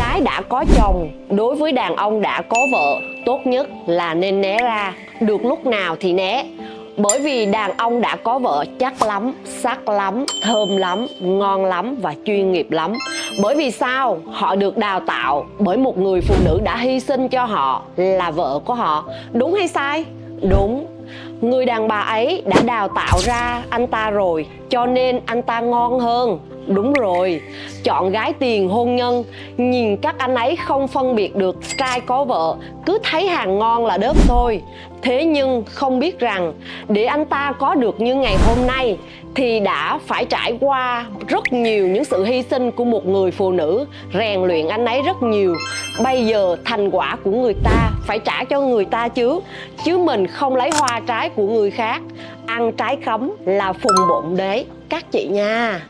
gái đã có chồng, đối với đàn ông đã có vợ, tốt nhất là nên né ra, được lúc nào thì né. Bởi vì đàn ông đã có vợ chắc lắm, sắc lắm, thơm lắm, ngon lắm và chuyên nghiệp lắm. Bởi vì sao? Họ được đào tạo bởi một người phụ nữ đã hy sinh cho họ, là vợ của họ. Đúng hay sai? Đúng. Người đàn bà ấy đã đào tạo ra anh ta rồi, cho nên anh ta ngon hơn. Đúng rồi. Chọn gái tiền hôn nhân, nhìn các anh ấy không phân biệt được trai có vợ, cứ thấy hàng ngon là đớp thôi. Thế nhưng không biết rằng để anh ta có được như ngày hôm nay thì đã phải trải qua rất nhiều những sự hy sinh của một người phụ nữ, rèn luyện anh ấy rất nhiều. Bây giờ thành quả của người ta phải trả cho người ta chứ mình không lấy hoa trái của người khác. Ăn trái khóm là phùng bụng đấy các chị nha.